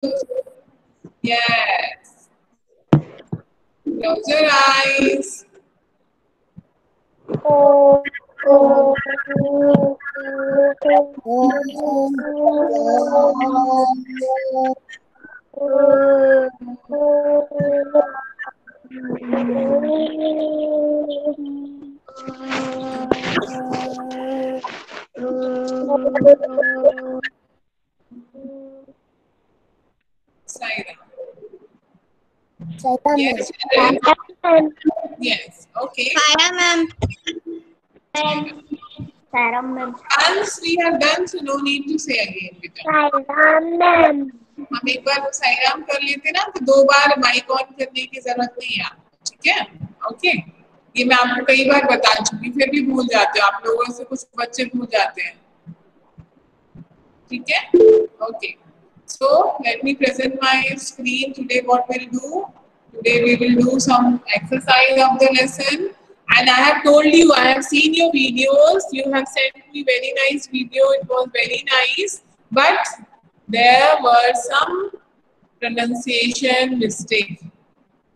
Yes. Close your eyes. Saira. Yes, children. Yes. Okay. Saira ma'am. Saira. Saira ma'am. Once we have done, so no need to say again. बेटा. Saira ma'am. हम एक बार साइराम कर लेते ना तो 2 बार mic on करने की जरूरत नहीं है आपको, ठीक है? ओके, ये मैं आपको कई बार बता चुकी, फिर भी भूल जाते हो आप लोगों से, कुछ बच्चे भूल जाते हैं, ठीक है? Okay, so let me present my screen. Today what we'll do, today we will do some exercise of the lesson, and I have told you, I have seen your videos, you have sent me very nice video, it was very nice, but there were some pronunciation mistake.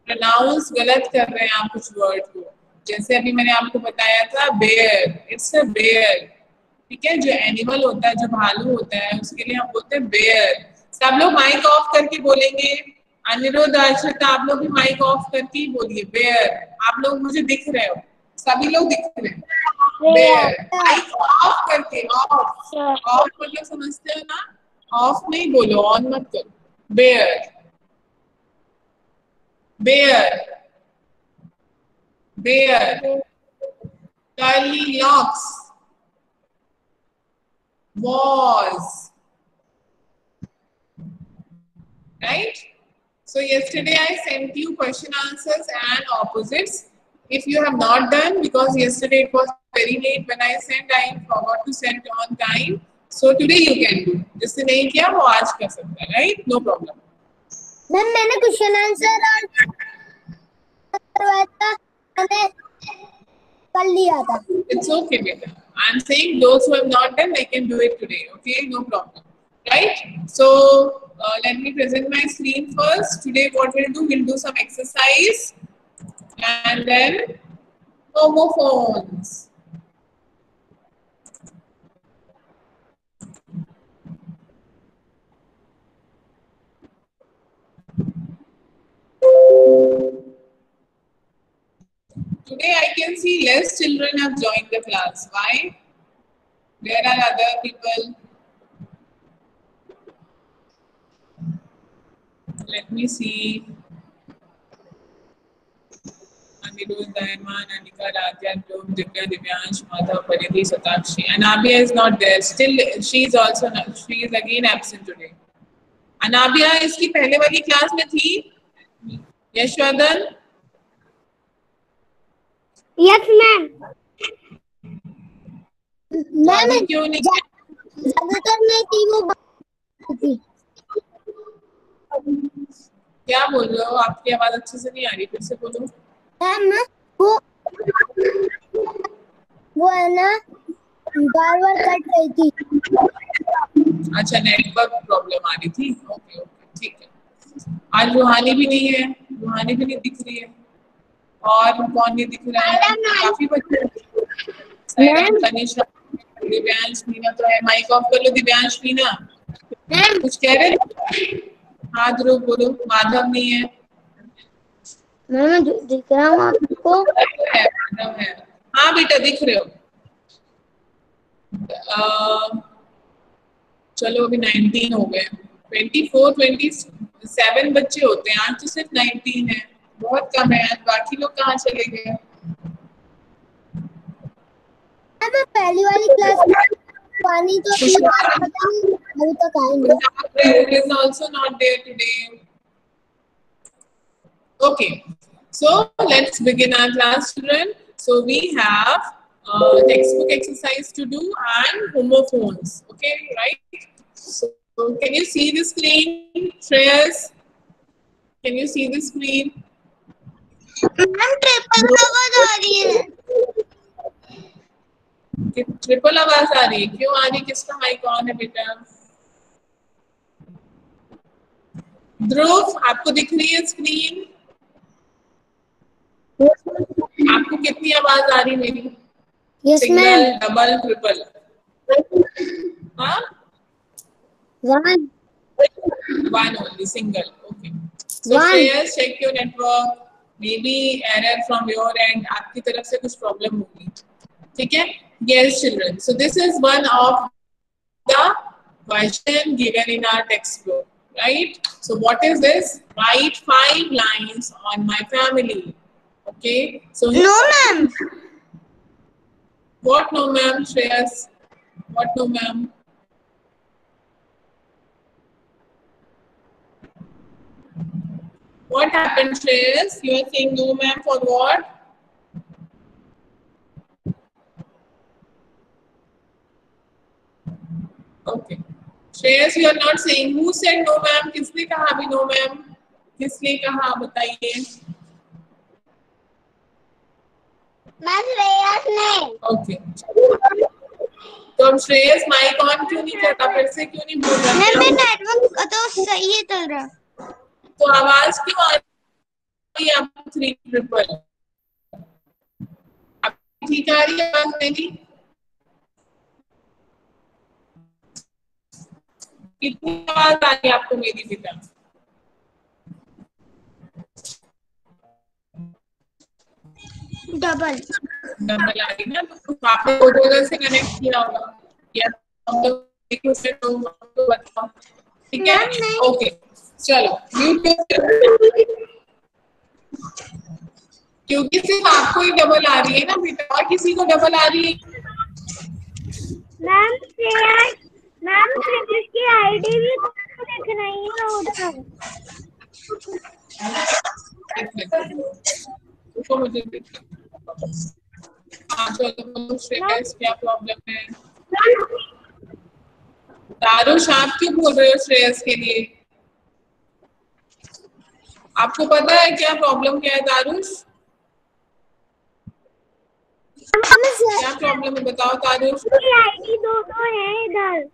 Pronounce गलत कर रहे हैं आप कुछ word को, जैसे अभी मैंने आपको बताया था बेयर, इट्स अ बेयर, ठीक है? जो एनिमल होता है, जो भालू होता है, उसके लिए हम बोलते हैं बेयर। सब लोग माइक ऑफ करके बोलेंगे। अनिरुद्ध, अर्षिता, आप लोग भी माइक ऑफ करके ही बोलिए बेयर। आप लोग मुझे दिख रहे हो, सभी लोग दिख रहे हैं। बेयर, माइक ऑफ करके, ऑफ, ऑफ मतलब समझते हो ना? ऑफ नहीं बोलो, ऑन मत करो। Bear, bear, bear, curly locks, was, right? So yesterday I sent you question answers and opposites. If you have not done, because yesterday it was very late when I sent, I forgot to send on time. So today you can do. जिसने नहीं किया वो आज कर सकता है, right? No problem. Ma'am मैंने question answer करवाया था, मैंने कर लिया था। It's okay, beta. I'm saying those who have not done, they can do it today. Okay, no problem. Right? So let me present my screen first. Today, what we'll do some exercise, and then homophones. Today, I can see less children have joined the class. Why? Where are other people? Let me see. Anirudh, Diamond, Anika, Radhya, Dhruv, Divya, Divyansh, Madhav, Paridhi, Satakshi. Anabia is not there. Still, she is also not. She is again absent today. Anabia इसकी पहले वाली class में थी? Yashvardhan? Yes ma'am. Ma'am क्यों नहीं? ज्यादातर नहीं थी, वो थी। क्या बोल रहे हो? आपकी आवाज अच्छे से नहीं आ रही, फिर से बोलो। मैम वो है ना, बार बार कट रही थी। अच्छा, नेटवर्क प्रॉब्लम आ रही थी। ओके ओके, ठीक है। आज रूहानी भी नहीं है, रूहानी भी नहीं दिख रही है, और कौन नहीं दिख रहा है? काफी बच्चे, सायरन, तनिषा, दिव्यांश, मीना तो है। माइक ऑफ कर लो दिव्यांश, मीना। कुछ कह रहे थे? हाँ ध्रुव बोलो। माधव नहीं है। मैम दिख रहा हूँ आपको? है, माधव है। हाँ बेटा दिख रहे हो। चलो अभी 19 हो गए। 24, 27 बच्चे होते हैं, आज तो सिर्फ 19 है, बहुत कम है। आज बाकी लोग कहाँ चले गए? मैं पहली वाली क्लास में पानी तो अभी तक आएंगे। is also not there today. Okay, so let's begin our class, children. So we have textbook exercise to do and homophones. Okay, right? So can you see the screen, Shreyas? Can you see the screen? Triple आवाज आ रही है। Triple आवाज आ रही है? क्यों आ रही? किसका माइक ऑन है बेटा? ध्रुव, आपको दिख रही है स्क्रीन? आपको कितनी आवाज आ रही मेरी? Yes single, ma'am. Double, triple? हाँ, one one only, single. Okay. So one. Shreyas, check your network. Maybe error from your end. आपकी तरफ से कुछ problem होगी. ठीक है? Yes, children. So this is one of the question given in our textbook, right? So what is this? Write 5 lines on my family. Okay. So no ma'am. what no ma'am, Shreyas? What no ma'am? What happened, Shreyas? You are saying no ma'am for what? Okay. Shreyas, you are not saying. Who said no ma'am? किसने कहा अभी no ma'am? किसने कहा बताइए? मैं श्रेयस ने। Okay. तो अब श्रेयस माइक ऑन क्यों नहीं करता? फिर से क्यों नहीं बोल रहा? मैम मेरा नेटवर्क तो सही है चल रहा। तो आवाज क्यों आ रही है आपको 3 ट्रिपल? अब ठीक आ रही है आवाज मेरी? कितनी आवाज आ रही है आपको मेरी बेटा? डबल डबल आ रही ना? तो आपने दो जगह से कनेक्ट किया होगा या हम लोग एक से तो बताओ। ठीक है? ओके, चलो म्यूट। क्योंकि सिर्फ आपको ही डबल आ रही है ना बेटा, और किसी को डबल आ रही है? मैम श्रेयस की आईडी भी दिख रही है उधर। उसको मुझे चलो श्रेयस क्या प्रॉब्लम है? दारुश, आप क्यों बोल रहे हो श्रेयस के लिए? आपको पता है क्या प्रॉब्लम क्या है दारुश? क्या प्रॉब्लम है बताओ दारुश? आईडी दो है इधर।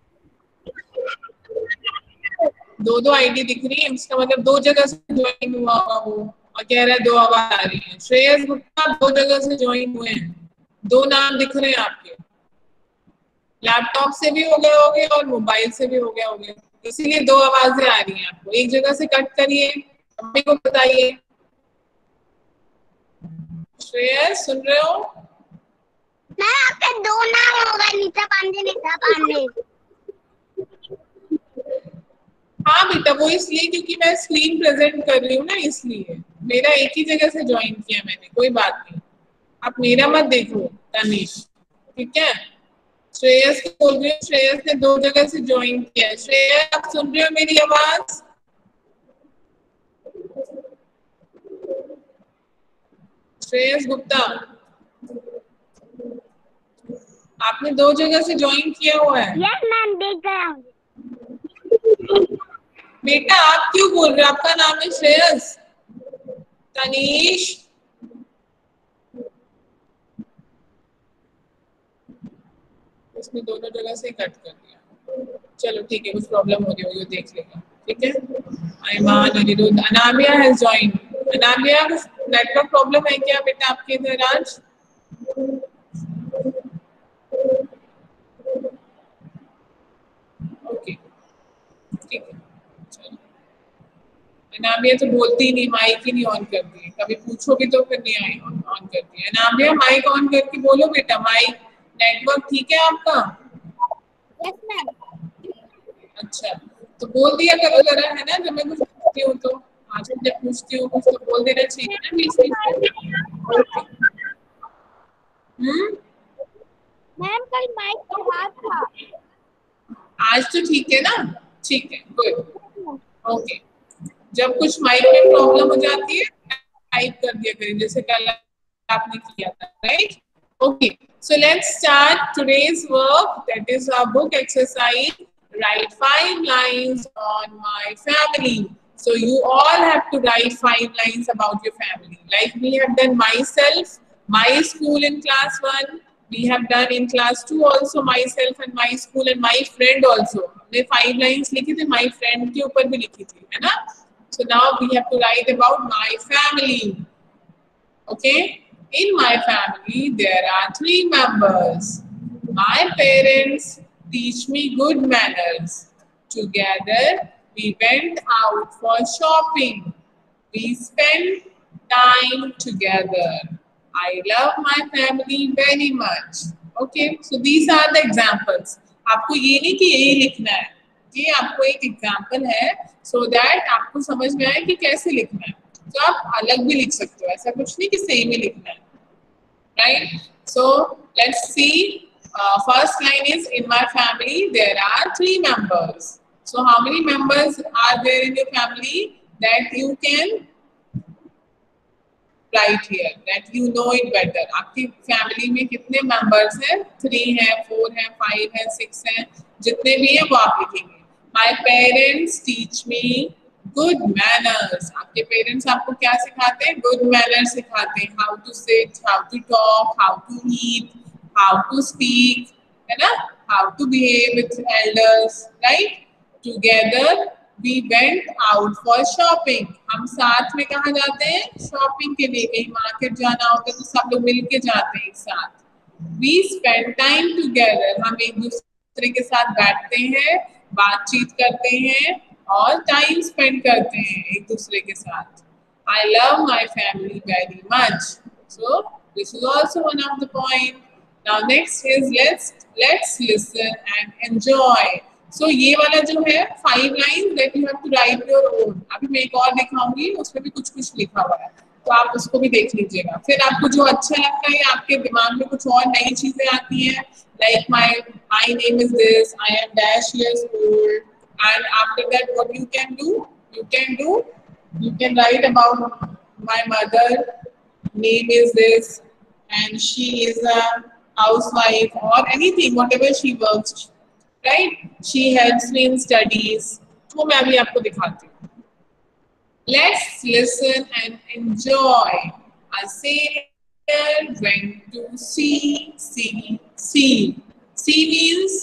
दो आईडी दिख रही है, इसका मतलब दो जगह से ज्वाइन हुआ होगा वो, और कह रहा है दो आवाज आ रही है। श्रेयस गुप्ता दो जगह से ज्वाइन हुए हैं, दो नाम दिख रहे हैं आपके। लैपटॉप से भी हो गए होंगे और मोबाइल से भी हो गए होंगे, इसीलिए दो आवाजें आ रही हैं आपको। एक जगह से कट करिए, मम्मी को बताइए। श्रेयस सुन रहे हो? मैं आपके दो नाम होगा, नीता पांडे। हाँ बेटा, वो इसलिए क्योंकि मैं स्क्रीन प्रेजेंट कर रही हूँ ना, इसलिए मेरा एक ही जगह से ज्वाइन किया मैंने। कोई बात नहीं, आप मेरा मत देखो तनीश, ठीक है? श्रेयस को बोल रही हूँ, श्रेयस ने दो जगह से ज्वाइन किया है। श्रेयस, आप सुन रहे हो मेरी आवाज? श्रेयस गुप्ता, आपने दो जगह से ज्वाइन किया हुआ है। यस मैम, देख गया। बेटा आप क्यों बोल रहे हो? आपका नाम है श्रेयस। तनीश, इसने दोनों जगह से कट कर दिया। चलो ठीक है, कुछ प्रॉब्लम हो रही होगी, देख लेगा। ठीक है? Ayman, Anirudh, अनामिया has joined. अनामिया, कुछ नेटवर्क प्रॉब्लम है क्या बेटा आपके इधर आज? ओके, ठीक है, चलो। अनामिया तो बोलती ही नहीं, माइक ही नहीं ऑन करती है, कभी पूछोगे तो फिर नहीं ऑन करती है। अनामिया माइक ऑन करके बोलो बेटा, माइक। नेटवर्क ठीक है आपका? Yes ma'am. अच्छा, तो बोल दिया करो जरा, है ना? जब मैं कुछ पूछती हूँ तो, आज जब पूछती हूँ कुछ तो बोल देना चाहिए ना बीच में। मैम कल माइक खराब था। आज तो ठीक है ना? ठीक है, गुड, ओके। जब कुछ माइक में प्रॉब्लम हो जाती है टाइप कर दिया करें, जैसे कल आपने किया था, right? Okay, so let's start today's work, that is our book exercise. Write 5 lines on my family. So you all have to write 5 lines about your family. Like we have done myself, my school in class 1. We have done in class 2 also myself and my school and my friend also. हमने 5 lines लिखी थी, my friend के ऊपर भी लिखी थी, है ना? So now we have to write about my family. Okay, in my family there are 3 members. My parents teach me good manners. Together we went out for shopping. We spend time together. I love my family very much. Okay, so these are the examples. आपको ये नहीं कि यही लिखना है, ये आपको एक एग्जाम्पल है so that आपको समझ में आए कि कैसे लिखना है. तो आप अलग भी लिख सकते हो, ऐसा कुछ नहीं कि सेम ही लिखना है. Right? So let's see. First line is, in my family there are 3 members. So how many members are there in your family? That you can write here, that you know it better. आपकी family में कितने members हैं? 3 हैं, 4 हैं, 5 हैं, 6 हैं, जितने भी हैं वो आप लिखेंगे. My parents teach me good manners. आपके पेरेंट्स आपको क्या सिखाते हैं? Good manners सिखाते हैं. How to sit, how to talk, how to eat, how to speak, है ना? How to behave with elders, right? Together we went out for shopping. हम साथ में कहाँ जाते हैं? शॉपिंग के लिए. कहीं मार्केट जाना होता है तो सब लोग मिलके जाते हैं एक साथ. We spend time together. हम एक दूसरे के साथ बैठते हैं, बातचीत करते हैं और टाइम स्पेंड करते हैं एक दूसरे के साथ. I love my family very much. So this is also one of the point. Now next is let's listen and enjoy. So ये वाला जो है 5 lines that you have to write your own. अभी मैं एक और दिखाऊंगी, उसमें भी कुछ लिखा हुआ है, तो आप उसको भी देख लीजिएगा. फिर आपको जो अच्छा लगता है, आपके दिमाग में कुछ और नई चीजें आती हैं, like my name is this, I am dash years old, and after that what you can do, you can write about my mother name is this and she is a housewife or anything, whatever she works. Right? She helps me in studies. वो मैं अभी आपको दिखाती हूँ. Let's listen and enjoy. A sailor went to sea. Sea means,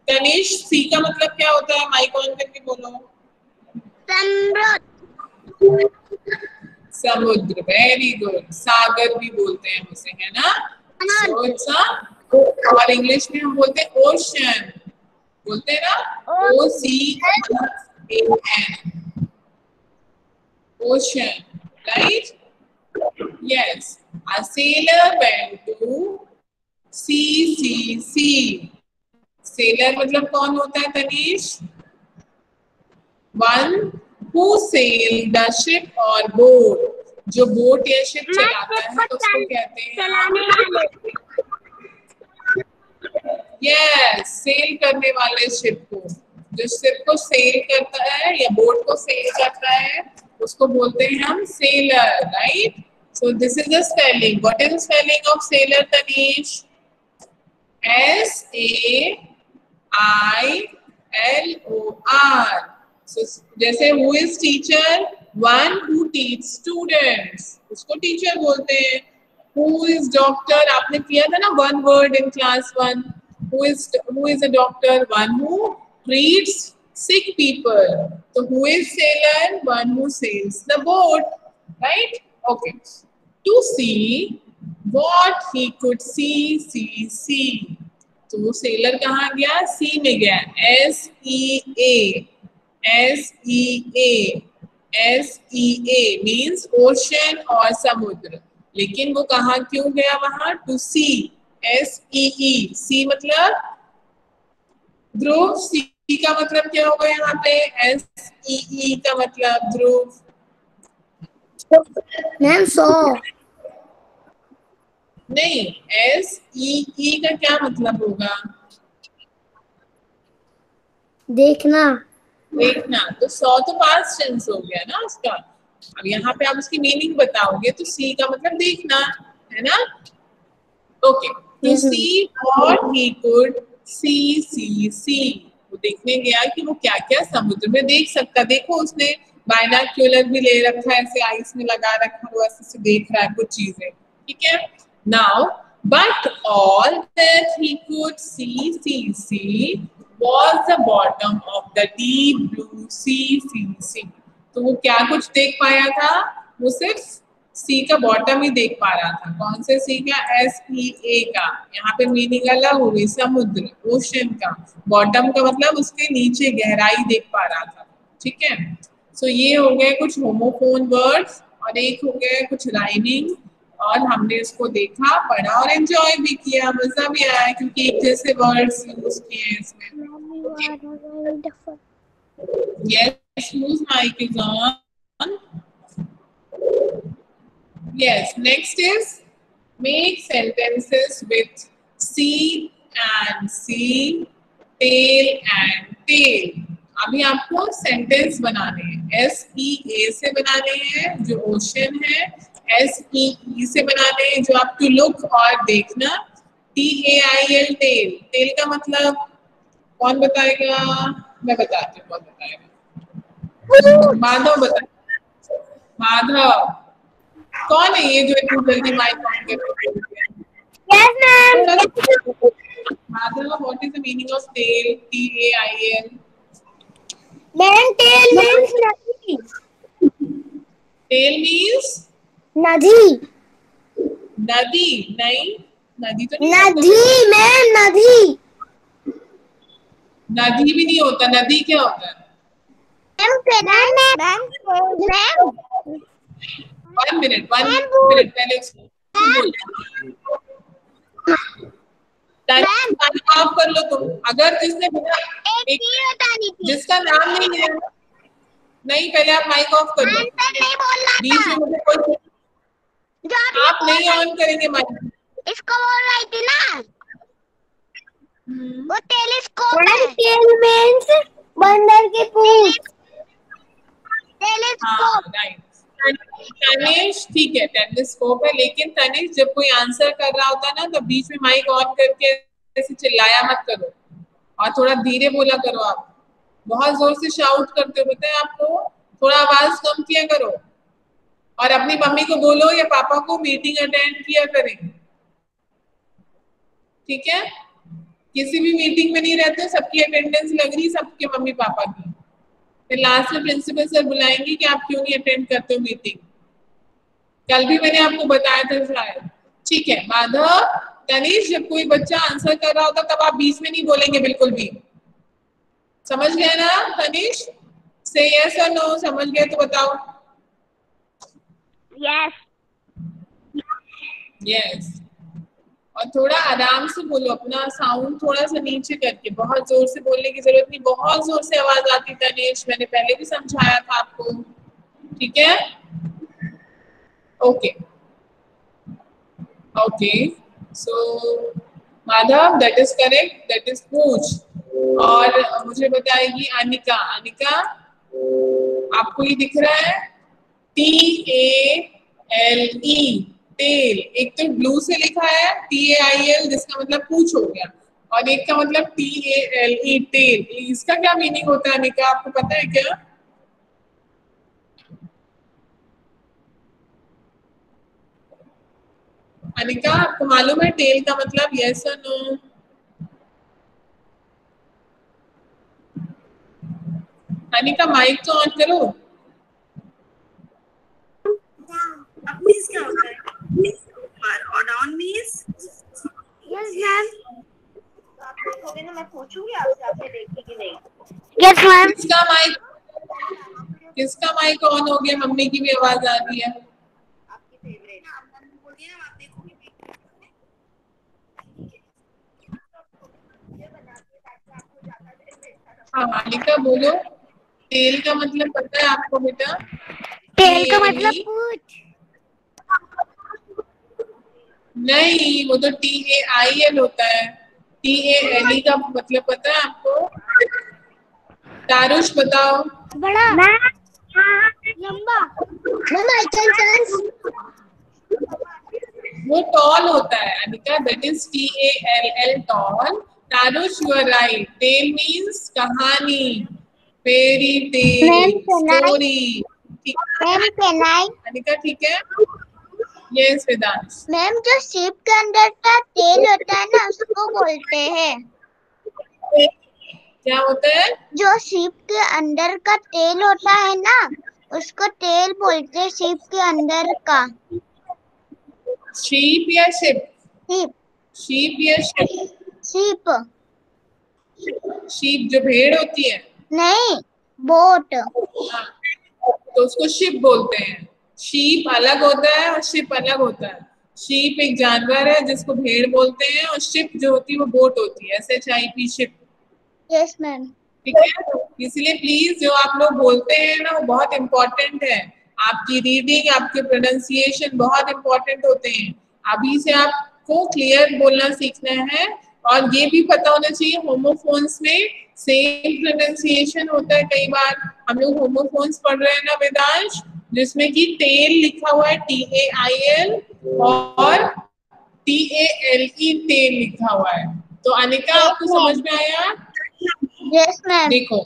Tanish, sea का मतलब क्या होता है? माइक ऑन करके बोलो. समुद्र. Very good. सागर भी बोलते हैं उसे, है ना? So it's a, और इंग्लिश में हम बोलते हैं ओशन. बोलते हैं ना, OCEAN. Ocean, right? Yes. A sailor went to sea. Sailor मतलब कौन होता है तनीष? One who sail the ship or boat. जो बोट या शिप चलाता है तो उसको कहते हैं यस, सेल करने वाले शिप को. जो शिप को सेल करता है या बोट को सेल करता है उसको बोलते हैं हम sailor. Right? So this is the spelling. What is the spelling of sailor Tanish? SAILOR. So, जैसे who is teacher? One who teach students. उसको टीचर बोलते हैं. Who is doctor? आपने किया था ना one word in class 1. Who is a doctor? One who treats sick people. So who is sailor? One who sails the boat. Right? Okay. To see what he could see. तो वो seller कहाँ गया? सी में गया. SEA means ocean और समुद्र. लेकिन वो कहाँ क्यों गया वहां? To C. SEE. सी मतलब ध्रुव. सी का मतलब क्या होगा यहाँ पे? SEE का मतलब ध्रुव. मैम सो नहीं, SEE का क्या मतलब होगा? देखना. तो 100 तो पास्ट टेंस हो गया ना उसका. अब यहाँ पे आप उसकी मीनिंग बताओगे तो सी का मतलब देखना, है ना? Okay. To see what he could see. वो देखने गया कि वो क्या क्या समुद्र में देख सकता. देखो उसने बाइनोक्यूलर भी ले रखा है, ऐसे आइस में लगा रखा, वो ऐसे देख रहा है कुछ चीजें. ठीक है. Now but all that he could see was the bottom of the deep blue sea. तो वो क्या कुछ देख पाया था, वो सिर्फ सी का बॉटम ही देख पा रहा था। कौन से सी का? SEA का। यहाँ पे मीनिंग अलग हो गई, समुद्र, ओशन का। बॉटम का मतलब उसके नीचे गहराई देख पा रहा था। ठीक है, सो ये हो गए कुछ होमोफोन वर्ड्स और एक हो गए कुछ राइमिंग, और हमने इसको देखा, पढ़ा और एंजॉय भी किया, मजा भी आया क्योंकि एक जैसे वर्ड्स यूज किए हैं इसमें। Yes, whose mic is on? Yes, next is make sentences with see and see, tail and tail. अभी आपको सेंटेंस बनाने हैं। SEA से बनाने हैं जो ओशन है, SEE से बनाने हैं जो आप टू लुक और देखना, TAIL टेल। टेल का मतलब कौन बताएगा? मैं बताती हूँ कौन बताएगा। माधव बता। माधव कौन है ये जो इतनी जल्दी माइक ऑन कर? Yes, ma'am. Madhav, what is the meaning of tail? TAIL। Ma'am, tail means nadi. Tail means Nadi. नदी। नहीं, नदी तो नहीं Nadi, होता। ma'am, nadi. नदी भी नहीं होता। नदी क्या होता है? Ma'am. 1 मिनट, 1 मिनट पहले उसको बोल। माइक ऑफ कर लो तुम। अगर जिसने जिसका नाम नहीं लिया, नहीं, पहले आप माइक ऑफ कर लो। बीच में मुझे कोई, आप नहीं ऑन करेंगे माइक। इसको बोल रही थी ना, वो टेलीस्कोप है। टेल मींस बंदर की पूंछ। टेलीस्कोप। राइट। तनिष, ठीक है, टेलीस्कोप है, लेकिन तनिष जब कोई आंसर कर रहा होता है ना तो बीच में माइक ऑन करके ऐसे चिल्लाया मत करो और थोड़ा धीरे बोला करो। आप बहुत जोर से शाउट करते हो, पता है आपको? थोड़ा आवाज कम किया करो और अपनी मम्मी को बोलो या पापा को मीटिंग अटेंड किया करें। ठीक है, किसी भी मीटिंग में नहीं रहते, सबकी अटेंडेंस लग रही, सबके मम्मी पापा की। फिर लास्ट में प्रिंसिपल सर बुलाएंगे कि आप क्यों नहीं अटेंड करते हो मीटिंग। कल भी मैंने आपको बताया था शायद। ठीक है माधव, तनीष, जब कोई बच्चा आंसर कर रहा होता तब आप बीच में नहीं बोलेंगे बिल्कुल भी। समझ गए ना तनीष? से यस और नो, समझ गए तो बताओ। यस। यस, और थोड़ा आराम से बोलो, अपना साउंड थोड़ा सा नीचे करके। बहुत जोर से बोलने की जरूरत नहीं, बहुत जोर से आवाज आती तनीष, मैंने पहले भी समझाया था आपको। ठीक है, okay okay. So Madhav, that is correct, that is पूछ। और मुझे बताएगी अनिका। अनिका, आपको ये दिख रहा है? TALE, tale. एक तो ब्लू से लिखा है TAIL जिसका मतलब पूछ हो गया, और एक का मतलब TALE, टेल। इसका क्या मीनिंग होता है अनिका, आपको पता है क्या? अनिका, आपको मालूम है टेल का मतलब? यस और नो? अनिका, माइक तो ऑन करो। अब मीन्स क्या होता है? और डाउन मीन्स? Yes ma'am. आप देखोगे ना, मैं पूछूंगी आपसे, आपने देखी कि नहीं? Yes ma'am. किसका माइक ऑन हो गया? मम्मी की भी आवाज आ रही है। आपकी फेवरेट बोल दिया ना, आप देखोगे भी। हाँ अनिका बोलो, टेल का मतलब पता है आपको बेटा? टेल का मतलब पूछ। नहीं, वो तो TAIL होता है। TALE का मतलब पता है आपको? तारुष बताओ। बड़ा, लंबा। वो टॉल होता है Anika, that is TALL, tall. Tarush, you are right, tale means कहानी, फेरी टेल, स्टोरी। अनिका ठीक है? यस वेदांश। मैम, जो शिप के अंदर का तेल होता है ना, उसको बोलते हैं। क्या होता है? जो शिप के अंदर का तेल होता है ना, उसको टेल बोलते हैं, शीप के अंदर का। शीप या शिप? शीप। शीप या शिप? शीप शीप जो भेड़ होती है। नहीं, बोट। हाँ, तो उसको शिप बोलते हैं। शीप अलग होता है और शिप अलग होता है। शीप एक जानवर है जिसको भेड़ बोलते हैं, और शिप जो होती है वो बोट होती है। SHIP ship. Yes ma'am. ठीक है, इसलिए प्लीज जो आप लोग बोलते हैं ना वो बहुत इम्पोर्टेंट है। आपकी रीडिंग, आपके प्रोनाउंसिएशन बहुत इम्पोर्टेंट होते हैं। अभी से आपको क्लियर बोलना सीखना है, और ये भी पता होना चाहिए होमोफोन्स में सेम प्रोनाउंसिएशन होता है। कई बार हम लोग होमोफोन्स पढ़ रहे हैं ना वेदांश, जिसमें कि टेल लिखा हुआ है TAIL और TALE टेल लिखा हुआ है। तो अनिका आपको समझ में आया? Yes ma'am. देखो,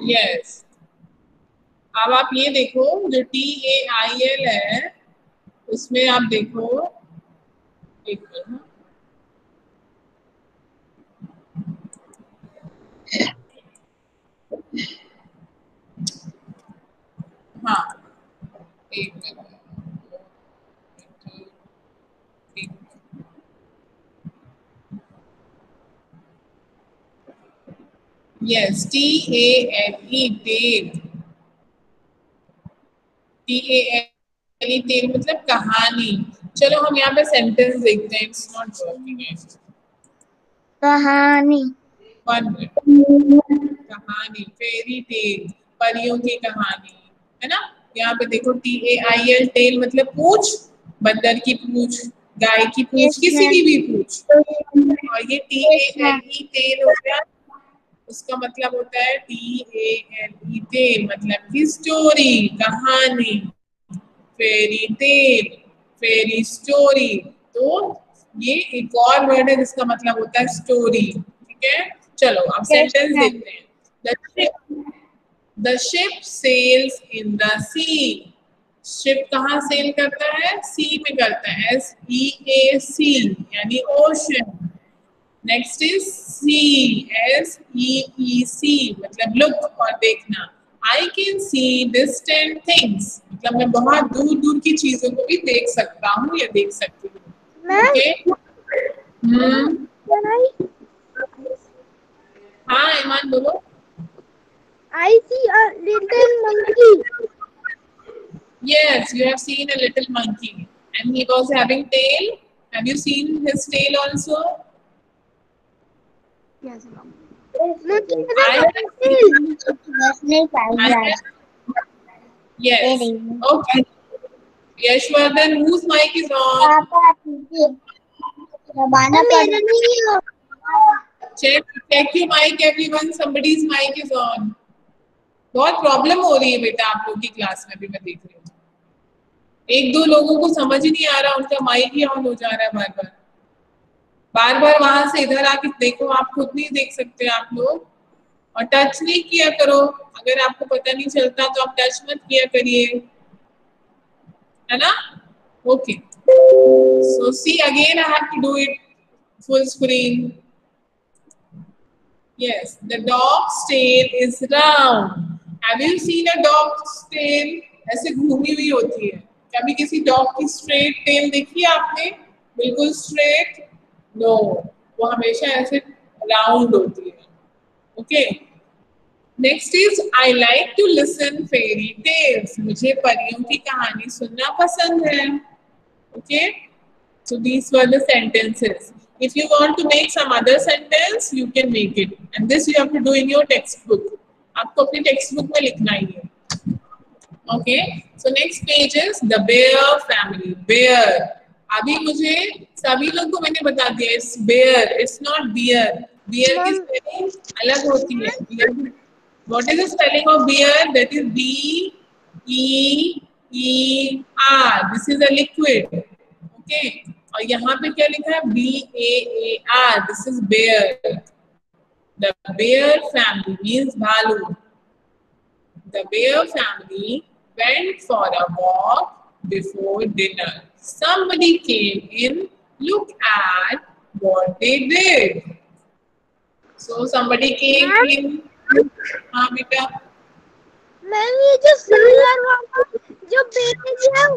यस, अब आप ये देखो जो TAIL है उसमें आप देखो, एक मिनट, हाँ एक minute, yes TALE tale. TALE tale मतलब कहानी। चलो हम यहाँ पे सेंटेंस देखते हैं। It's not working. कहानी। 1 मिनट। कहानी, फेरी टेल, परियों की कहानी, है ना। यहाँ पे देखो TAIL टेल मतलब पूंछ, बंदर की पूंछ, गाय की पूंछ, यस किसी मैम। की भी पूंछ। और ये TALE टेल हो गया, उसका मतलब होता है TALE टेल मतलब की स्टोरी, कहानी, फेरी टेल, फेरी स्टोरी। तो ये एक और वर्ड है जिसका मतलब होता है स्टोरी। ठीक है, चलो अब यस सेंटेंस मैम। देखते हैं। The ship sails in the sea. Ship कहाँ सेल करता है? सी में करता है, SEAC यानी ओशन। नेक्स्ट इज SEEC मतलब लुक और देखना। I can see distant things मतलब मैं बहुत दूर दूर की चीजों को भी देख सकता हूँ या देख सकती हूँ। मैम, ओके, can हाँ ईमान बोलो। I see a little monkey? Yes, you have seen a little monkey and he was having tail. Have you seen his tail also? Yes ma'am. Monkey I has have a seen, tail. I have, yes. Okay. Yashwardhan, whose mic is on? पापा दबाना पड़ेगा। Check your mic, everyone. Somebody's mic is on. बहुत problem हो रही है बेटा आप लोग की क्लास में भी, मैं देख रही हूँ। एक दो लोगों को समझ ही नहीं आ रहा, उनका माइक ही ऑन हो जा रहा है बार बार। बार बार वहां से इधर आके देखो, आप खुद नहीं देख सकते आप लोग। और टच नहीं किया करो, अगर आपको पता नहीं चलता तो आप टच मत किया करिए, है ना। Okay, so see again I have to do it full screen. Yes, the dog's tail is round. Have you seen a dog's tail? ऐसे घूमी हुई होती है। कभी किसी डॉग की स्ट्रेट टेल देखी है आपने? बिल्कुल स्ट्रेट? नो, वो हमेशा ऐसे राउंड होती है। Okay, next is I like to listen fairy tales. मुझे परियों की कहानी सुनना पसंद है। Okay, so these were the sentences. If you want to make some other sentence, you can make it, and this you have to do in your textbook. आपको अपनी textbook में लिखना ही है। Okay, so next page is the bear family. Bear. अभी मुझे सभी लोग को मैंने बता दिया, it's bear, it's not beer. Bear की spelling अलग होती है। Bear. What is the spelling of beer? That is BEER. This is a liquid. Okay. और यहाँ पे क्या लिखा है? BAAR. This is bear. The bear family means भालू. The bear family went for a walk before dinner. Somebody came in. Look at what they did. So somebody came in. हाँ बेटा, ma'am ये जो सर वाला जो page है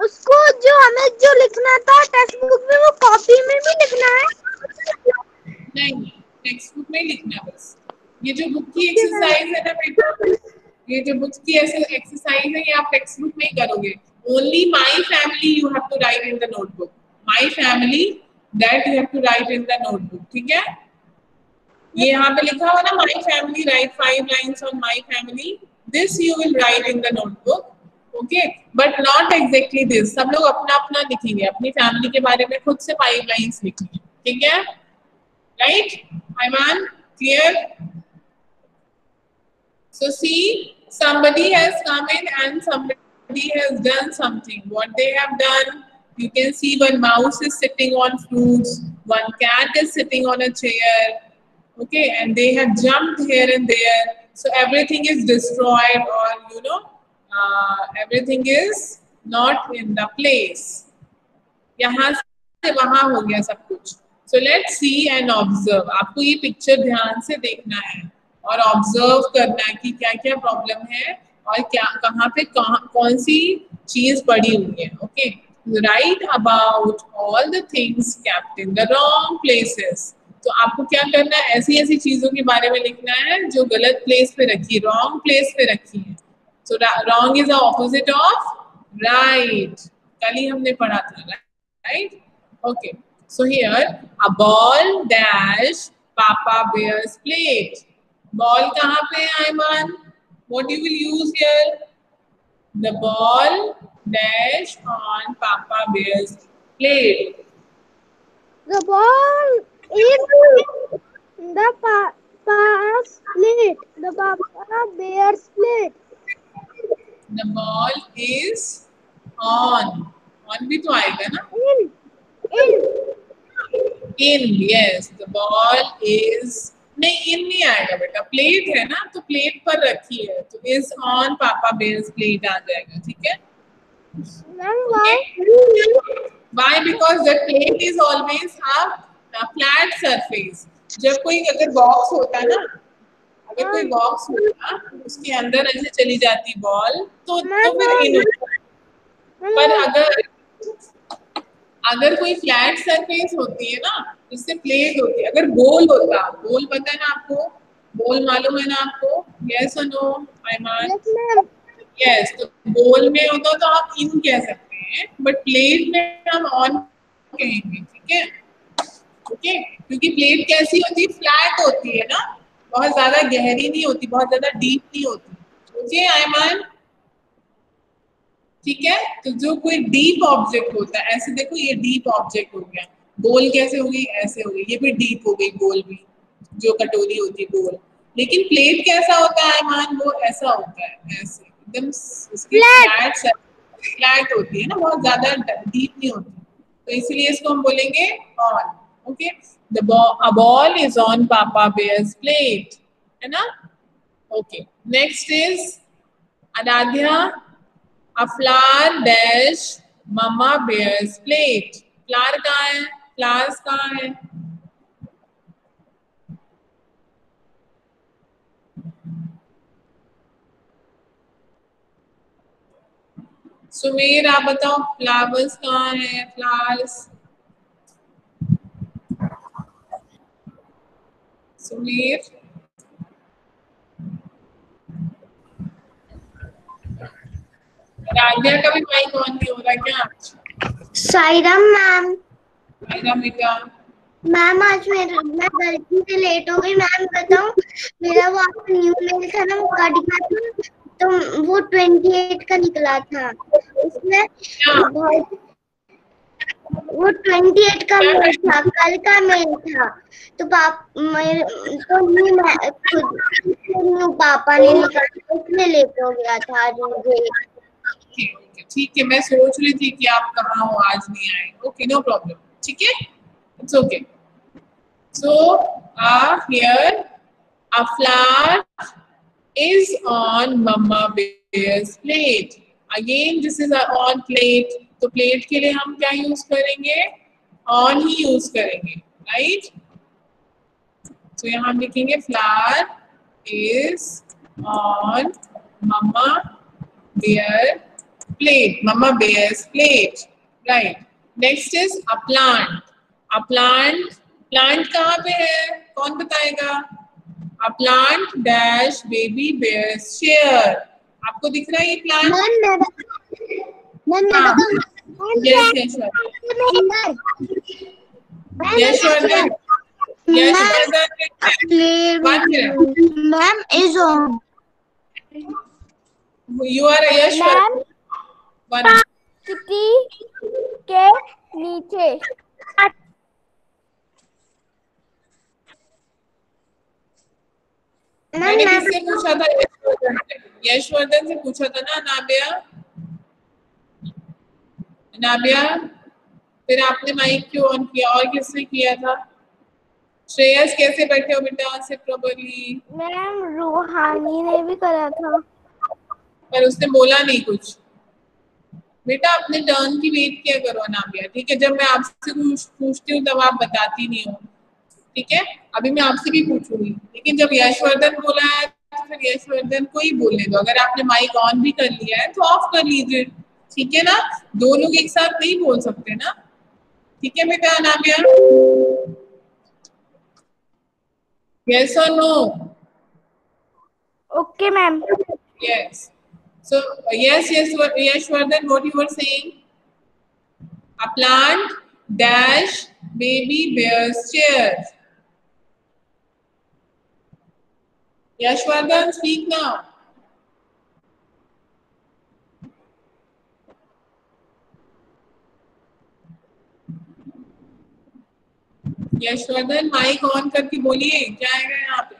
उसको जो हमें जो लिखना था टेक्स्ट बुक में वो कॉपी में भी लिखना है? नहीं, टेक्स्ट बुक में लिखना बस। ये जो बुक की एक्सरसाइज है ना बेटा, ये जो बुक्स की एक्सरसाइज है ये आप टेक्स्ट बुक में ही करोगे। Only my family you have to write in the notebook. My family that you have to write in the notebook, ठीक है। ये यहाँ पे लिखा हुआ ना, my family, write 5 lines on my family, this you will write in the notebook, okay, but not exactly this. सब लोग अपना अपना लिखेंगे, अपनी फैमिली के बारे में खुद से 5 लाइन्स लिखेंगे, ठीक है, right Ayman, clear? So see, somebody has come in and somebody has done something. What they have done, you can see one mouse is sitting on fruits, one cat is sitting on a chair, okay, and they have jumped here and there. So everything is destroyed, or you know, everything is not in the place. यहाँ से वहाँ हो गया सब कुछ। So let's see and observe. आपको ये picture ध्यान से देखना है और ऑब्जर्व करना है कि क्या क्या प्रॉब्लम है और क्या कहाँ पे कौन सी चीज पड़ी हुई है, okay. Right about all the things kept in the wrong places. तो आपको क्या करना है, ऐसी ऐसी चीजों के बारे में लिखना है जो गलत प्लेस पे रखी, रॉन्ग प्लेस पे रखी है। So wrong is the opposite of right, कल ही हमने पढ़ा था, right, okay. So here a ball dash Papa Bear's plate. Ball कहाँ पे है Ayman? What you will use here? The ball dash on Papa Bear's plate. The ball is the Papa's plate. The Papa Bear's plate. The ball is on. On भी तो आएगा ना? In, yes, the ball is, नहीं in नहीं आएगा बेटा, plate है ना, तो प्लेट पर रखी है, तो is on Papa Bear's plate आ जाएगा, ठीक है। Why? Because the plate is always a flat surface. जब कोई अगर बॉक्स होता है ना, अगर कोई बॉक्स होता उसके अंदर ऐसे चली जाती बॉल तो फिर इन होता है। पर अगर कोई फ्लैट सरफेस होती है ना, जिससे प्लेट होती है, अगर गोल होता, गोल पता है ना आपको, गोल मालूम है ना आपको, यस और नो Ayman? यस, तो गोल में होता तो आप इन कह सकते हैं, बट प्लेट में हम ऑन कहेंगे, ठीक है, ओके। क्योंकि प्लेट कैसी होती है, फ्लैट होती है ना, बहुत ज्यादा गहरी नहीं होती, बहुत ज्यादा डीप नहीं होती, ओके Ayman, ठीक है। तो जो कोई डीप ऑब्जेक्ट होता है, ऐसे देखो ये डीप ऑब्जेक्ट हो गया, गोल कैसे हो गई, ऐसे हो गई, ये भी डीप हो गई, गोल भी, जो कटोरी होती है गोल। लेकिन प्लेट कैसा होता है Ayman? वो ऐसा होता है, ऐसे एकदम उसकी फ्लैट होती है ना, बहुत ज्यादा डीप नहीं होती, तो इसलिए इसको हम बोलेंगे on, okay. A ball is on Papa Bear's plate, है ना, okay. Next is Anadhya. A flower dash Mama Bear's plate. Flower कहाँ है? Flowers कहाँ है? सुमेर आप बताओ, फ्लावर्स कहाँ है? फ्लावर्स, सुमेर, राधिया का भी माइक ऑन नहीं हो रहा क्या? साइराम मैम। साइराम बेटा, मैम आज मैं गलती से लेट हो गई। मैम बताऊं, मेरा वो आपका न्यू मेल था ना, वो कट गया था, तो वो 28 का निकला था, उसमें वो 28 का मेल था, कल का मेल था, तो न्यू पापा ने निकाला, इसलिए लेट हो गया था आज मुझे। ठीक है, मैं सोच रही थी कि आप कहाँ हो, आज नहीं आए, ओके, नो प्रॉब्लम, ठीक है, it's okay. So here a flower is on Mama Bear's plate. Again, this is on plate. तो प्लेट के लिए हम क्या यूज करेंगे, ऑन ही यूज करेंगे, राइट। तो यहाँ हम लिखेंगे flower is on mama bear plate. Mama bears plate. Right. Next is a plant. A plant. Plant कहाँ पे है? कौन बताएगा? A plant dash baby bears chair. आपको दिख रहा है ये plant? हाँ. Yes, yes, sir. Yes, sir. Yes, sir. Ma'am is on. You are a yes, sir. Ma'am One. Kitty के नीचे मैंने किससे पूछा था? यशवर्धन से पूछा था ना नाबिया? नाबिया, फिर आपने माइक क्यों ऑन किया? और किसने किया था? श्रेयस कैसे बैठे हो बेटा? से प्रॉपर्ली। मैम रूहानी ने भी करा था पर उसने बोला नहीं कुछ। बेटा अपने टर्न की वेट किया करो नाबिया, ठीक है? जब मैं आपसे कुछ पूछती हूँ तब आप बताती नहीं हो, ठीक है? अभी मैं आपसे भी पूछूंगी, लेकिन जब यशवर्धन बोला है तो फिर यशवर्धन को ही बोलने दो। अगर आपने माइक ऑन भी कर लिया है तो ऑफ कर लीजिए, ठीक है ना? दो लोग एक साथ नहीं बोल सकते ना, ठीक है बेटा? नाबिया, यस और no? Okay ma'am Yes. So yes, Yashwardhan, what you were saying? A plant dash baby bears chair. Yashwardhan, speak now. Yashwardhan mic on करके बोलिए, क्या आएगा यहाँ पे?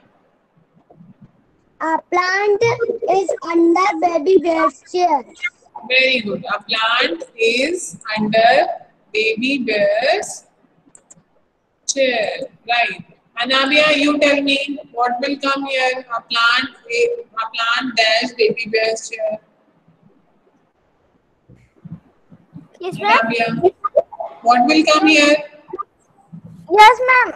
A plant is under baby bear's chair. Very good. A plant is under baby bear's chair. Right. Anabia, you tell me what will come here. A plant dash baby bear's chair. Yes ma'am Anabia, what will come here? Yes ma'am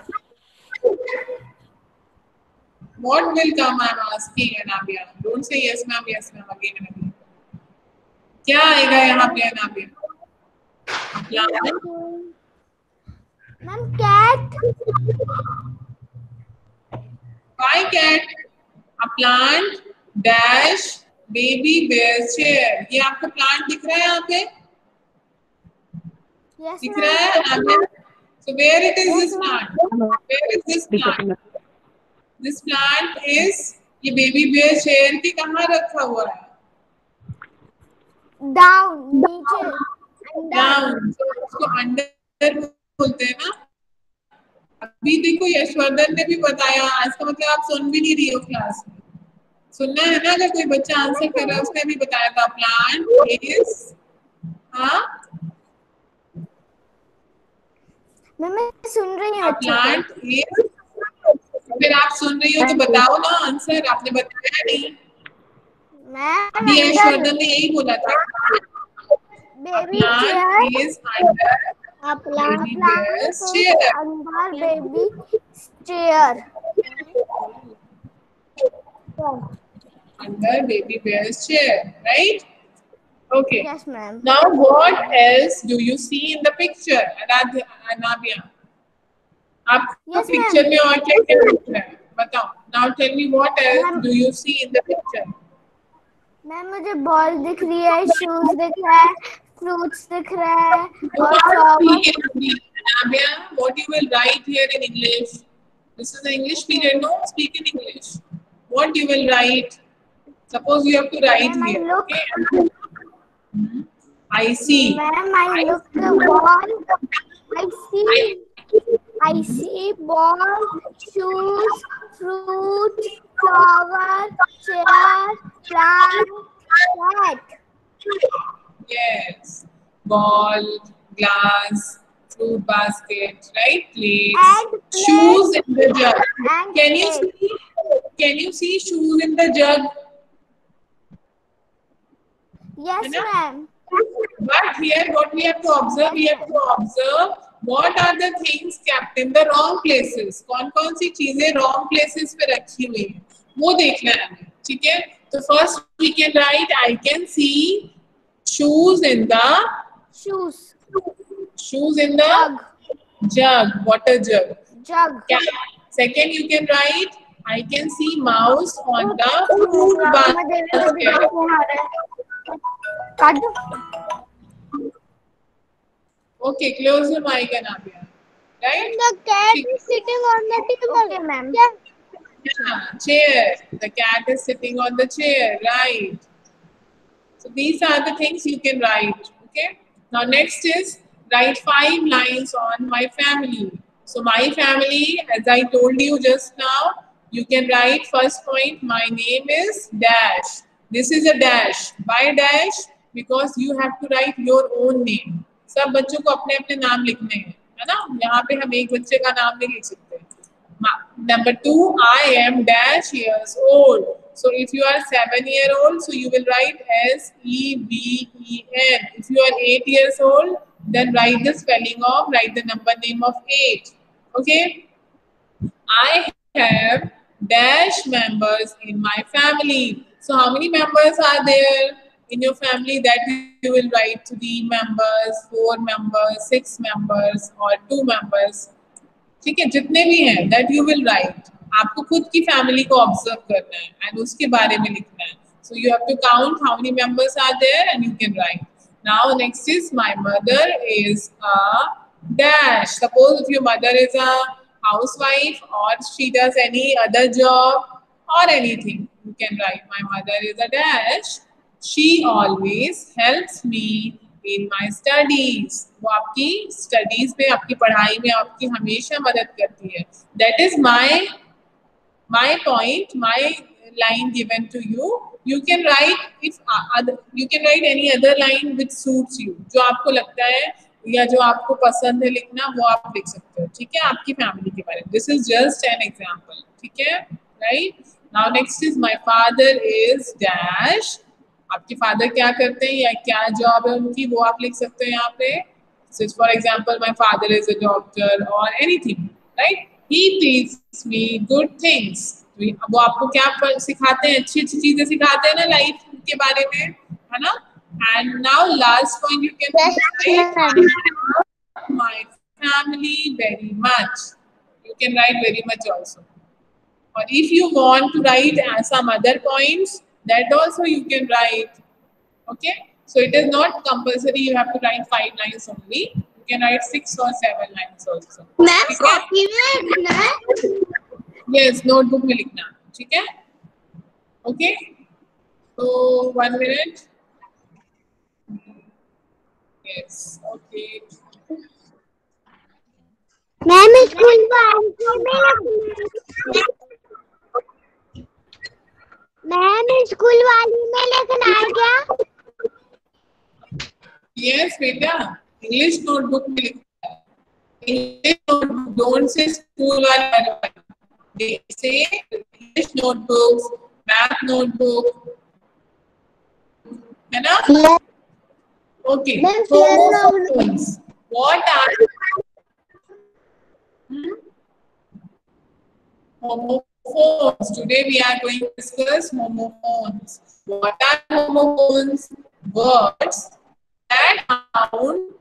What will come? I'm asking Anabia. Don't say yes ma'am again and again. क्या आएगा यहाँ पे Anabia? Plant. Ma'am cat Why cat? A plant dash baby bear's chair. ये आपको plant दिख रहा है यहाँ पे? यस दिख रहा है Anabia? So where it is this plant? Where is this plant? This plant is ये baby bear chair के कहाँ रखा हुआ है? डाउन नीचे अंडर Down. So उसको अंडर बोलते हैं ना? अभी देखो यशवर्धन ने भी बताया, आज का मतलब आप सुन भी नहीं रही हो क्लास में। सुनना है ना? अगर कोई बच्चा आंसर कर रहा है, उसने भी बताया था प्लांट इज, हाँ मैम मैं सुन रही हूँ अच्छे से प्लांट इज। फिर आप सुन रही हो तो बताओ ना आंसर, आपने बताया नहीं। मैम अभी यशवर्धन ने यही बोला था, baby chair plant is under A plant baby bear's chair. Under baby chair Under baby bear's chair, right? Okay. Yes ma'am Now, what else do you see in the picture, Anabia? आपको Yes, picture ma'am. में और क्या क्या दिख रहा है? बताओ. Now, tell me what else Ma'am. do you see in the picture? Ma'am मुझे बॉल दिख रही है, शूज दिख रहा है, फ्रूट्स दिख रहा है You और can't flower speak in Hindi. Anabia, what you will write here in English? This is the English period. No, speak in English. What you will write? Suppose you have to write Ma'am, I here. look- Okay. I see. Ma'am I look the ball I see ball, shoes, fruit, flower, chair, plant, cat. Yes. Ball, glass, fruit basket, right? Plates, And plate. shoes in the jug. And Can you plate. see? Can you see shoes in the jug? Yes, है ना? ma'am. But here, what we have to observe, we have to observe what are the things kept in the wrong places. कौन कौन सी चीजें wrong places पे रखी हुई हैं, वो देखना है हमें, ठीक है? So first we can write, I can see shoes in the Shoes. jug. Water jug. Jug. Second you can write, I can see mouse on the fruit basket. Okay, close your mic, Anabia. Right? The cat is sitting on the table. Okay, ma'am. Yeah, chair. The cat is sitting on the chair. Right. So these are the things you can write. Okay. Now next is write 5 lines on my family. So my family, as I told you just now, you can write first point. My name is dash. This is a dash. Why dash? Because you have to write your own name. सब बच्चों को अपने अपने नाम लिखने हैं, है ना? यहाँ पे हम एक बच्चे का नाम नहीं लिख सकते. Number 2, I am dash years old. So if you are 7-year-old, so you will write SEVEN. If you are 8 years old, then write the spelling of, write the number name of 8. Okay. I have dash members in my family. So how many members are there in your family? That you will write 3 members, 4 members, 6 members or 2 members. ठीक है, जितने भी हैं that you will right. आपको खुद की family को observe करना है एंड उसके बारे में लिखना है. So you have to count how many members are there and you can write. Now next is my mother is a dash. Suppose if your mother is a housewife और she does any other job और anything, you can write my mother is a dash. She always helps me in my studies. वो आपकी studies में, आपकी पढ़ाई में आपकी हमेशा मदद करती है. That is my point, my line given to you. You can write you can write any other line which suits you. जो आपको लगता है या जो आपको पसंद है लिखना वो आप लिख सकते हो. ठीक है, आपकी फैमिली के बारे में. This is just an example. ठीक है, right? Now next is my father is dash. आपके फादर क्या करते हैं या क्या जॉब है उनकी, वो आप लिख सकते हैं यहाँ पे. So for example, my father is a doctor or anything, right? He teaches me good things. वो आपको क्या सिखाते हैं? अच्छी अच्छी चीजें सिखाते हैं ना लाइफ के बारे में, है ना? And now last point you can write, my family very much. You can write very much also. Or if you want to write some other points, that also you can write. Okay, so it is not compulsory you have to write 5 lines only. You can write 6 or 7 lines also. Ma'am copy में लिखना है? Yes, notebook में लिखना. ठीक है? Okay. So 1 minute. Yes. Okay. Ma'am school वाली में लिखना है क्या? Yes, बेटा. English notebook में लिखना है. English notebook. Don't say school वाला. They say English notebooks, math notebook. है ना? Okay. Homophones. What are homophones? Today we are going to discuss homophones. What are homophones? Words that sound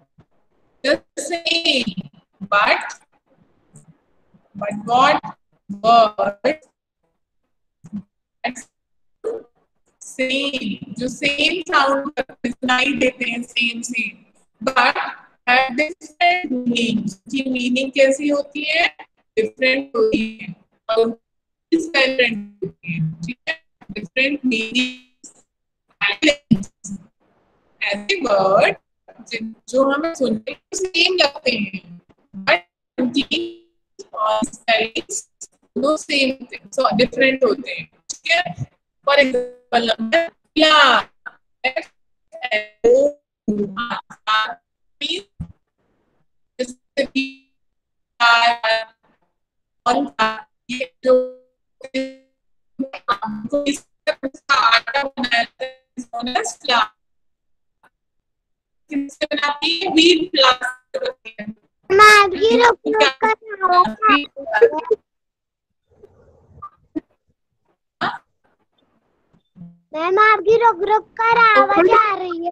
the same, but what words that same, जो same sound सुनाई देते हैं, same, but have different meanings. की meaning कैसी होती है? Different होती है और different होती है. ठीक है? Different meanings. ऐसे वर्ड जो हमें सुनने को सेम लगते हैं बट उनकी स्पेलिंग्स दोनों सेम होते हैं, सो डिफरेंट होते हैं. ठीक है, फॉर एग्जांपल नंबर ये जो आटा बनाया है व्हीट फ्लावर. मैम आपकी रुक रुक कर आवाज आ रही है।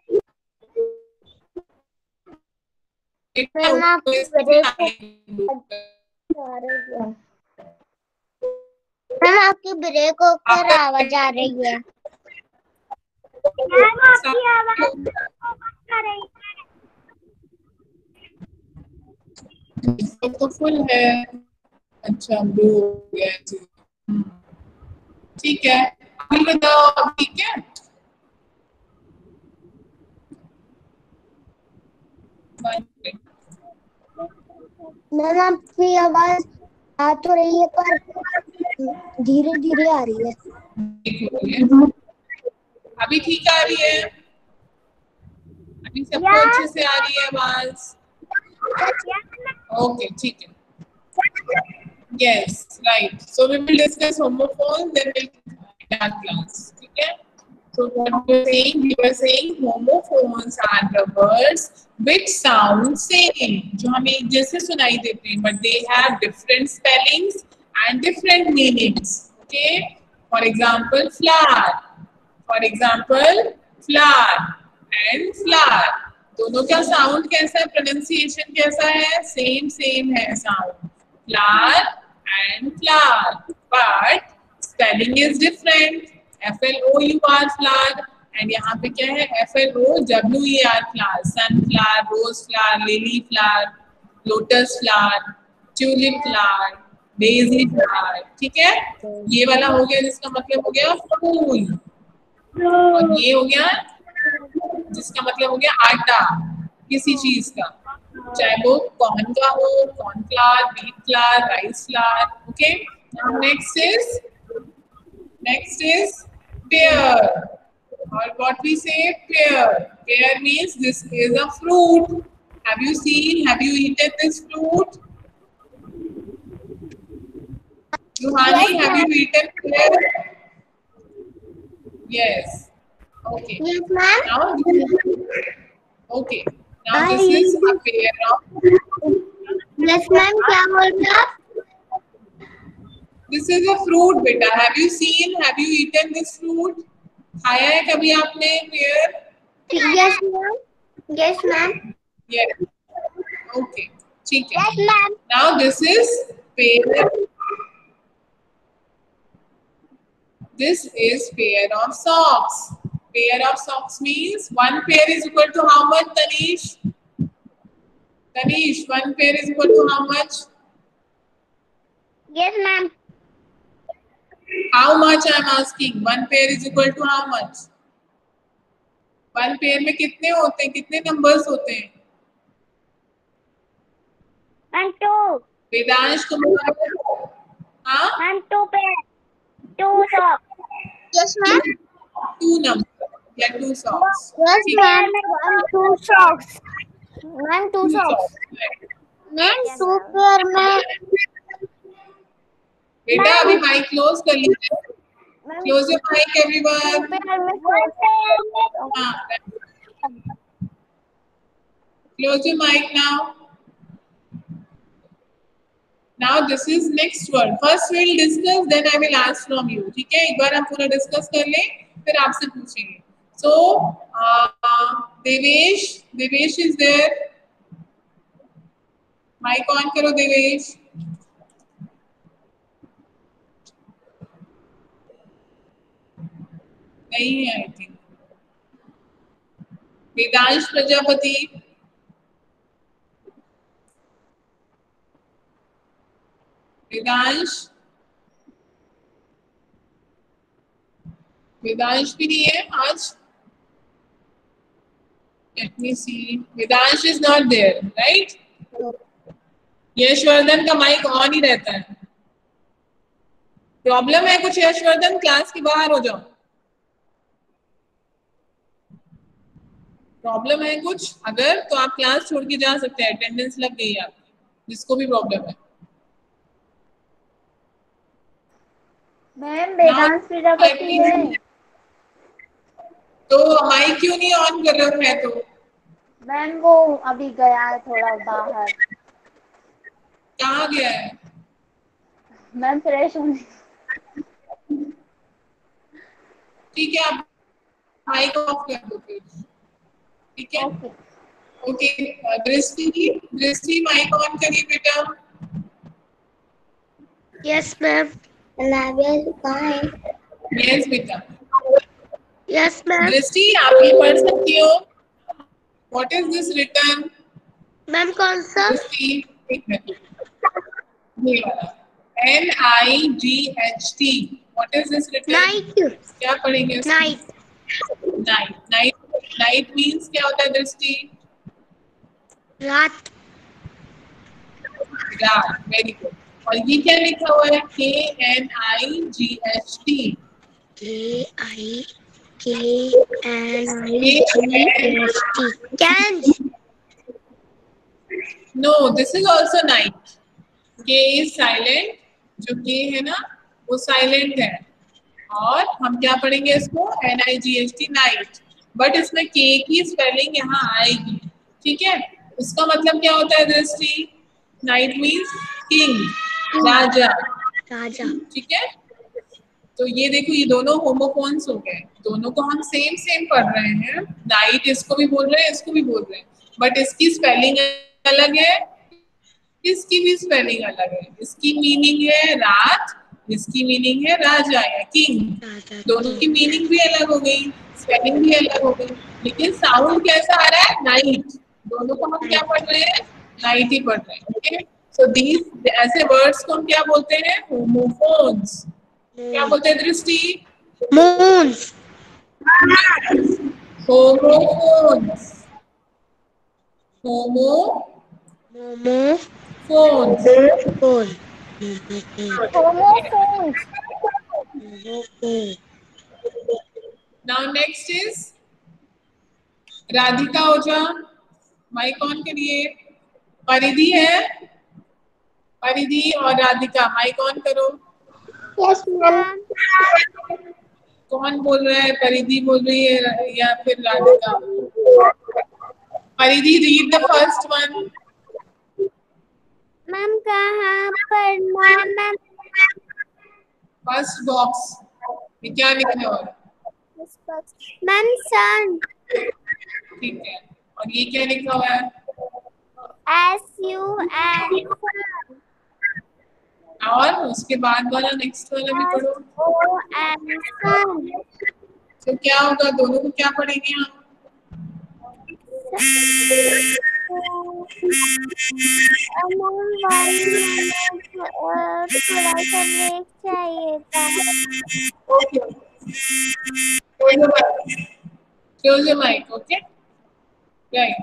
मैम आपकी ब्रेक आ रही है। मैम आपकी ब्रेक होकर आवाज आ रही है। मैम आपकी आवाज आ रही है तो फुल है। अच्छा ब्लू हो गया जी। ठीक है, अभी बताओ अब ठीक है। मैम आपकी आवाज आ तो रही है पर धीरे धीरे आ रही है। अभी ठीक आ रही है, अभी सबको अच्छे से आ रही है आवाज। ओके ठीक है। Yes, right. So we will discuss homophones, then we'll start class. ठीक है? So what we were saying homophones are the words which sound same, जो हमें एक जैसे सुनाई देते हैं, but they have different spellings and different meanings. Okay? For example, flower. For example, flower and flower. दोनों का साउंड कैसा है, प्रोनाउंसिएशन कैसा है, सेम है sound, flower and flower, but spelling is different. FLOUR flower and यहाँ पे क्या है, FLOWER flower, sunflower, rose flower, lily flower, lotus flower, tulip flower, daisy flower. ठीक है, ये वाला हो गया जिसका मतलब हो गया फूल, और ये हो गया जिसका मतलब हो गया आटा किसी चीज का, चाहे वो कॉर्न का हो, cornflour, wheat flour, rice flour. Okay, next is pear, or what we say pear means this is a fruit. Have you eaten this fruit? Ruhani, have you eaten pear? Yes. Okay. Yes, ma'am. Okay. Now this is a pair of. Yes, ma'am. क्या बोल रहे आप? This is a fruit, बेटा. Have you eaten this fruit? खाया है कभी आपने pear? Yes, ma'am. Yes, ma'am. Yes. Okay. ठीक है. Yes, ma'am. Now this is pair. This is pair of socks. Pair of socks means one pair is equal to how much, Tanish? Tanish, one pair is equal to how much? Yes, ma'am. How much I am asking? One pair is equal to how much? One pair में कितने होते हैं, कितने numbers होते हैं? And two. Vedansh तुम हाँ? And two pair. Two socks. Yes, ma'am. Two numbers या two socks. Yes, ma'am. And two socks. Ma'am, two socks. Ma'am, two pair में. बेटा अभी माइक क्लोज कर लीजिए. Close your mic, everyone. Close your mic now. Now this is next word. First we'll discuss, then I will ask from you. ठीक है, एक बार हम पूरा डिस्कस कर लें, फिर आपसे पूछेंगे. So Devesh is there. Mic on करो देवेश. नहीं है आई थिंक. वेदांश प्रजापति. वेदांश भी नहीं है आज. Let me see. Vedansh is not there, right? Yashvardhan का माइक ऑन ही रहता है. प्रॉब्लम है कुछ यशवर्धन, क्लास के बाहर हो जाओ. प्रॉब्लम है कुछ अगर तो आप क्लास छोड़ के जा सकते हैं, अटेंडेंस लग गई आपकी, जिसको भी प्रॉब्लम है. मैम वेदांश प्रजापति है. तो माइक क्यों नहीं ऑन कर रहे हैं? तो मैम वो अभी गया है थोड़ा बाहर. कहाँ गया है? मैम फ्रेश होने. ठीक है, आप माइक ऑफ कर दो फिर, ठीक है? ओके, दृष्टि, दृष्टि माइक ऑन करिए बेटा। Yes ma'am. लाविया कहाँ है? यस बेटा। Yes ma'am. दृष्टि आप ये पढ़ सकती हो, what is this return? Ma'am कौन सा? दृष्टि एक मिनट, ये वाला NIGHT, what is this return? Night. क्या पढ़ेंगे इसमें? Night. Night. Night, night means क्या होता है दृष्टि? रात। रात, वेरी गुड। और ये क्या लिखा हुआ है? KNIGHT। KNIGHT। कैंज। No, this is also knight. K is silent, जो K है ना वो साइलेंट है, और हम क्या पढ़ेंगे इसको? NIGHT, night. बट इसमें K की स्पेलिंग यहाँ आएगी, ठीक है? इसका मतलब क्या होता है दृष्टि? नाइट मीन्स किंग, राजा, राजा। ठीक है? तो ये देखो, ये दोनों होमोफोन्स हो गए, दोनों को हम सेम सेम पढ़ रहे हैं। नाइट इसको भी बोल रहे हैं, इसको भी बोल रहे हैं, बट इसकी स्पेलिंग अलग है, इसकी भी स्पेलिंग अलग है। इसकी मीनिंग है रात, इसकी मीनिंग है राजा या किंग। दोनों की मीनिंग भी अलग हो गई, स्पेलिंग भी अलग हो गई, लेकिन साउंड कैसा आ रहा है? नाइट। दोनों को हम क्या पढ़ रहे हैं? नाइट ही पढ़ रहे हैं, ओके? सो दीज ऐसे वर्ड्स को हम क्या बोलते हैं? होमोफोन्स। क्या बोलते हैं Drishti? Moon. Homophones. Homophones. Phone. Homophones. Now next is Radhika Ojha, mic on करिए। परिधि है, परिधि और राधिका माइक ऑन करो। Yes ma'am. कौन बोल रहा है? परिधि बोल रही है या फिर राधिका? परिधि, read the first one. Ma'am कहाँ पढ़ना है मैम? फर्स्ट बॉक्स ये क्या लिखा हुआ है? मैम सन। ठीक है, और ये क्या लिखा हुआ है? SUN। और उसके बाद वाला नेक्स्ट वाला भी पढ़ो। SON सन। तो क्या होगा? दोनों को क्या पढ़ेंगे हम? थोड़ा सा ब्रेक चाहिए था। Okay, close your mic, okay? Right.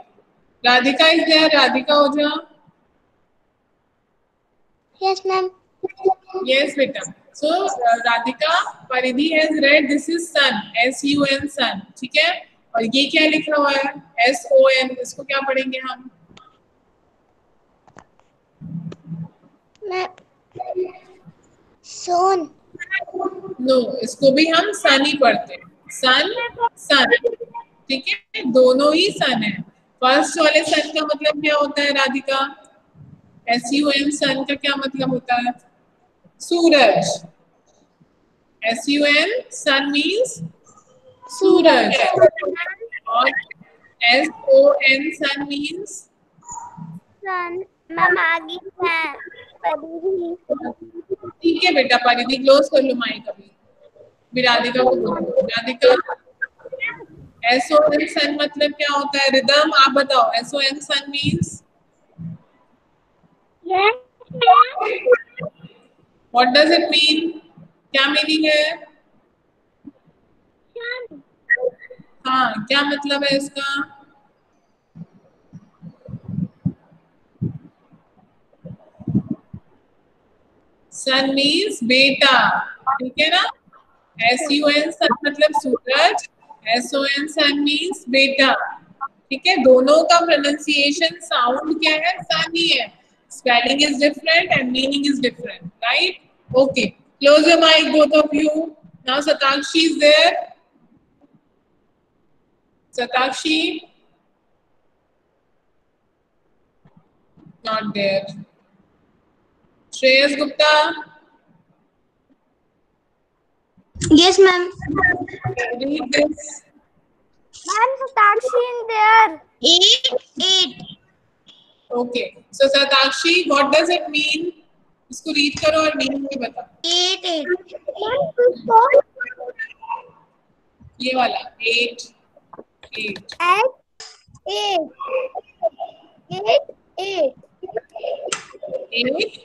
Radhika is there. Radhika Oja. Yes ma'am. Yes, beta. So Radhika, Paridhi has read. This is sun. SUN, sun. ठीक है? और ये क्या लिखा हुआ है? SON. इसको क्या पढ़ेंगे हम? सोन। नो, इसको भी हम सन ही पढ़ते हैं। सन, सन, ठीक है? दोनों ही सन है। फर्स्ट वाले सन का मतलब क्या होता है राधिका? SUN, सन का क्या मतलब होता है? सूरज। SUN, सन मीन्स सूरज। और SON, सन मीन्स सन। मैम आगे है परिधि। ठीक है बेटा, परिधि क्लोज कर लो माइक अभी। भी राधिका को बोलो। राधिका, SON, सन मतलब क्या होता है? रिदम आप बताओ। SON, son means what does it mean? क्या मीनिंग है? हाँ, क्या मतलब है इसका? सन मीन्स बेटा, ठीक है ना? SUN, सन मतलब सूरज। SON, सन मीन्स बेटा, ठीक है? दोनों का प्रोनाउंसिएशन साउंड क्या है? सन ही है। Spelling is different and meaning is different, right? Okay, close your mic both of you. Now Satakshi is there. Satakshi, not there. Shreyas Gupta, yes ma'am. read this. Ma'am, Satakshi in there. 8. Okay. So Satakshi, what does it mean? इसको read करो और meaning भी बता. 8. ये वाला 8. 8.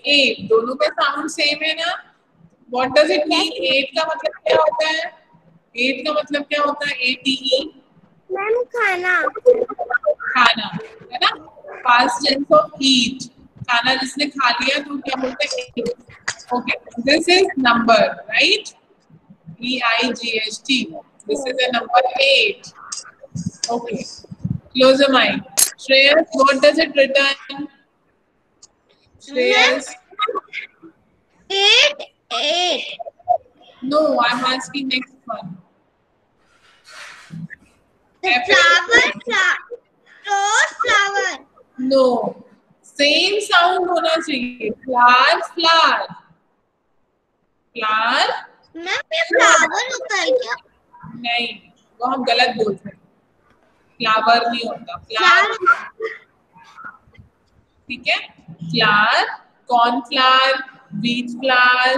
8 दोनों का sound same है ना? What does it mean? 8 का मतलब क्या होता है? 8 का मतलब क्या होता है? ATE मैम खाना. खाना है ना? Past tense of eat. खाना जिसने खा लिया तो क्या बोलते हैं? Okay. This is number, right? EIGHT. This is a number 8. Okay. Close your mind. Shreyas, what does it return? Shreyas. 8. No, I'm asking next one. Flower. No. Same sound होना चाहिए. Flower, flower. Flower. मैम ये flower होता है क्या? नहीं, वो हम गलत बोलते हैं. फ्लावर नहीं होता. फ्लावर. ठीक है. Flower, cornflour, wheat flour,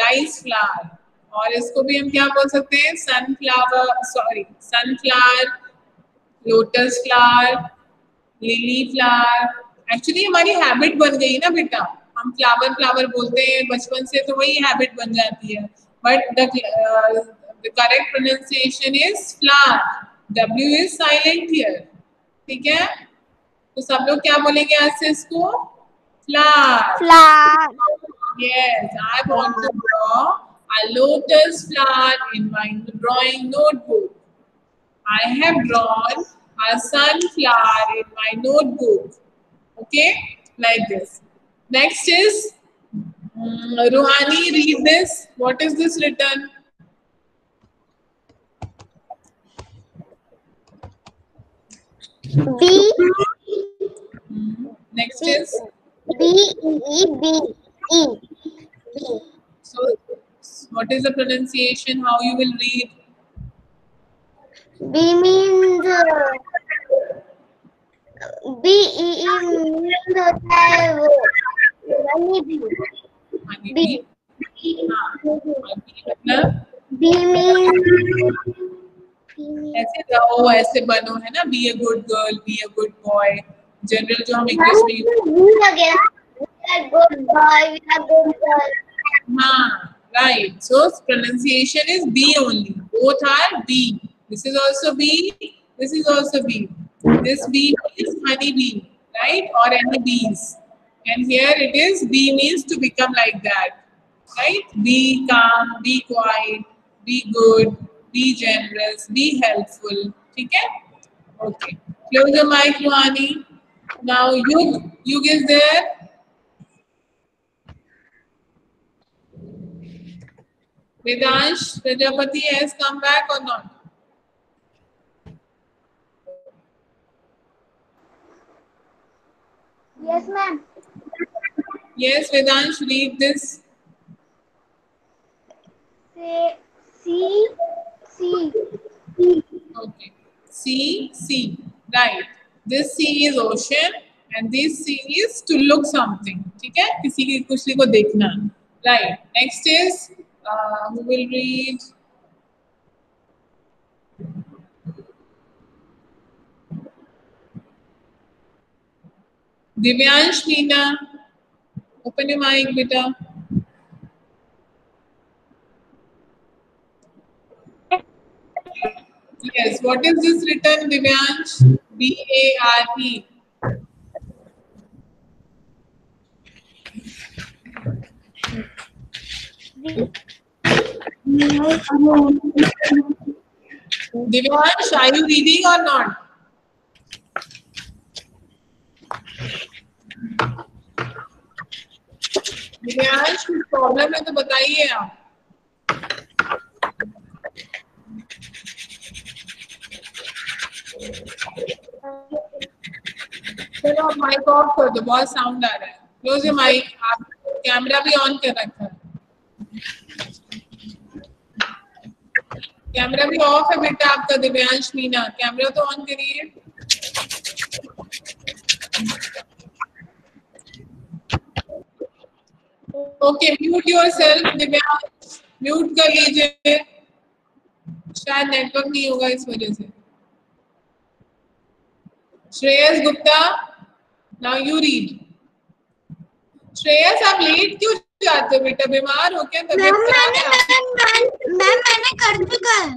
rice flour. और इसको भी हम क्या बोल सकते हैं? Sunflower, sorry, sunflower, lotus flower, lily flower. Actually हमारी हैबिट बन गई ना बेटा, हम फ्लावर फ्लावर बोलते हैं बचपन से, तो वही हैबिट बन जाती है. But the correct pronunciation is flower. W is silent here. ठीक है. तो सब लोग क्या बोलेंगे आज से इसको? Flower. Flower. Yes, I want to draw a lotus flower in my drawing notebook. I have drawn a sunflower in my notebook. Okay, like this. Next is Ruhani, read this. What is this written? B. Next is B. so. What is the pronunciation? How you will read? B means B means होता है वो honey bee. Honey B. bee. हाँ. मतलब B means ऐसे रहो, ऐसे बनो, है ना? Be a good girl, be a good boy. General जो हम इंग्लिश में B वगैरह. We are good boy. We are good girl. हाँ, right. So pronunciation is B only. Both are B. This is also B. This is also B. This B is honey bee, right? Or any bees. And here it is B means to become like that, right? Be calm, be quiet, be good, be generous, be helpful. ठीक है? Okay. Close your mic, Ruhani. Now Yug is there. Vedansh Prajapati has come back or not? Yes, ma'am. Yes, Vedansh, read this. Say C. Okay. C. Right. This C is ocean and this C is to look something. ठीक है? किसी को देखना. Right. Next is who will read? Divyansh Meena. Open your mic, beta. Yes. What is this written, Divyansh? B-A-R-E. Divyansh, are you reading or not? Divyansh कुछ problem है तो बताइए आप. चलो आप माइक ऑफ कर दो, बहुत साउंड आ रहा है. Close your mic. आप कैमरा भी ऑन कर रखा है. कैमरा भी ऑफ है बेटा आपका दिव्यांश मीना, कैमरा तो ऑन करिए। Okay mute yourself Divyansh, mute कर लीजिए, शायद नेटवर्क नहीं होगा इस वजह से। Shreyas Gupta, now you read. Shreyas आप लेट क्यों जाते हो बेटा, बीमार हो क्या? तबीयत खराब है आपकी? मैंने कर चुका है।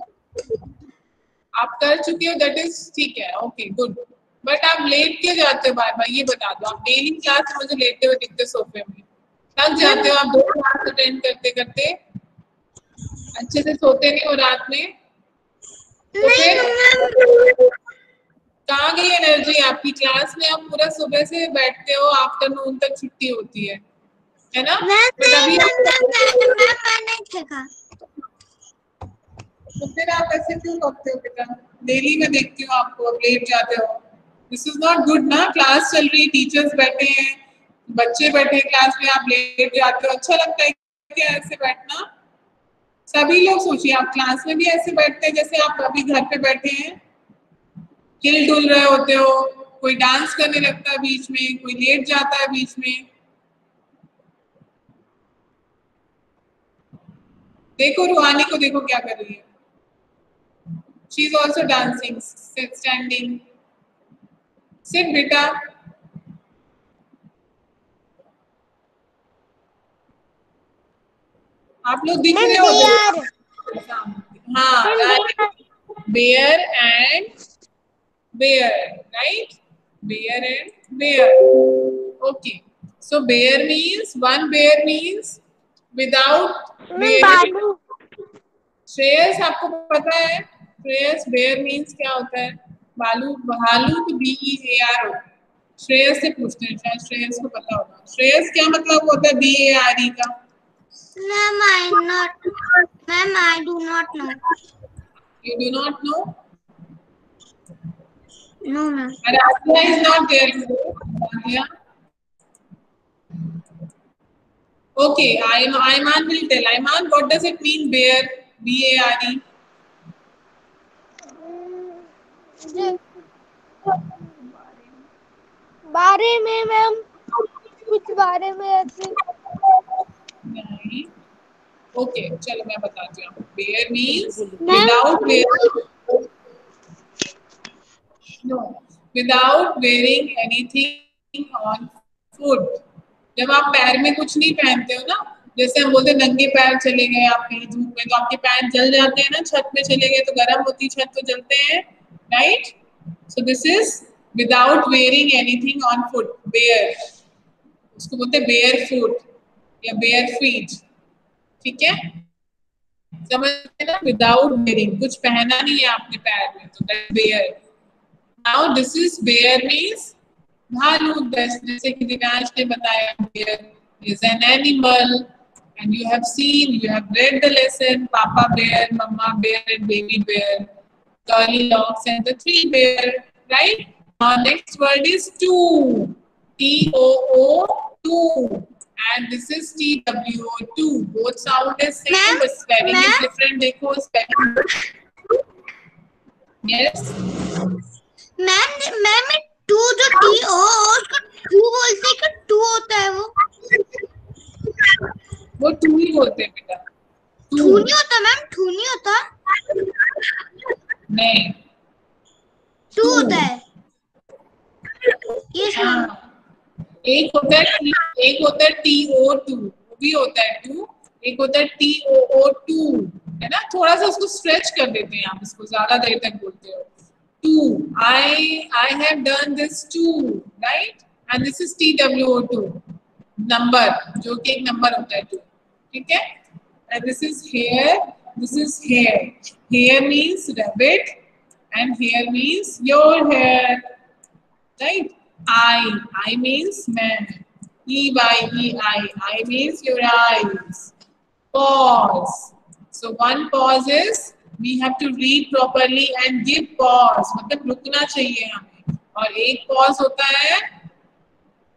आप कर चुके हो, दैट इज ठीक है, ओके गुड। बट आप लेट क्यों जाते हो बार बार, ये बता दो। आप डेली क्लास में मुझे लेटे हुए दिखते सोफे में, थक जाते हो आप 2 क्लास अटेंड करते करते, अच्छे से सोते नहीं हो रात में, तो फिर कहाँ गई एनर्जी आपकी? क्लास में आप पूरा सुबह से बैठते हो, आफ्टरनून तक छुट्टी होती है ना? मैंने देखा। तो फिर आप ऐसे क्यों करते हो बेटा? डेली मैं देखती हूँ आपको, अब लेट जाते हो। दिस इज नॉट गुड ना, क्लास चल रही, टीचर्स बैठे हैं, बच्चे बैठे हैं क्लास में, आप लेट जाते हो। अच्छा लगता है क्या ऐसे बैठना? सभी लोग सोचिए, आप क्लास में भी ऐसे बैठते हैं जैसे आप अभी घर पे बैठे हैं, हिल डुल रहे होते हो, कोई डांस करने लगता है बीच में, कोई लेट जाता है बीच में। देखो रूहानी को, देखो क्या कर रही है, she is also dancing, standing. Sit बेटा। आप लोग दिख रहे हो? हाँ right, bear and bare, right, bear and bare. Okay, so bare means, one bare means without bare. Shreyas आपको पता है श्रेयस बेयर मीन्स क्या होता है? भालू, भालू तो BEAR। श्रेयस से पूछते हैं, शायद श्रेयस को पता होगा। श्रेयस क्या मतलब होता है BARE का? Ma'am, I do not know. You do not know? No, ma'am. Aradhya is not there today. Aradhya. Okay, Ayman will tell. Ayman, what does it mean bear? BARE. बारे में मैम, कुछ बारे में ऐसे नहीं। ओके चलो मैं बताती हूँ। Bare means without wearing, no, without wearing anything on foot. जब आप पैर में कुछ नहीं पहनते हो ना, जैसे हम बोलते नंगे पैर चले गए आप कहीं धूप में, तो आपके पैर जल जाते हैं ना, छत में चले गए तो गर्म होती छत तो जलते हैं, right? So this is without wearing anything on foot, bare, उसको बोलते हैं बेयर फुट या बेयर फीट, ठीक है? समझ ना, विदाउट वेयरिंग, कुछ पहना नहीं है आपने पैर में, तो that bare. Now this is bear means भालू, जैसे कि दिव्यांश ने बताया, bear is an animal and you have seen, you have read the lesson, Papa bear, Mama bear and baby bear, curly locks and the 3 bear, right? Now next word is two, TOO, two, and this is TWO, two. Both sound is same but spelling is different. देखो spelling. Yes. Ma'am to जो TO उसको to बोलते हैं कि to होता है वो to ही बोलते हैं बेटा। टू नहीं होता मैम, टू नहीं होता। नहीं, टू होता है। ये एक होता है TO2, वो भी होता है टू। एक होता है TOO2, है ना? थोड़ा सा उसको स्ट्रेच कर देते हैं आप, इसको ज्यादा देर तक बोलते हो। Too, I have done this too, right? And this is TWO2, number, जो कि एक नंबर होता है टू, ठीक है? And this is hair, this is hair. Hair means rabbit and hair means your hair, right? I means man. I means your eyes. Pause. So one pause is we have to read properly and give pause. मतलब रुकना चाहिए हमें। और एक pause होता है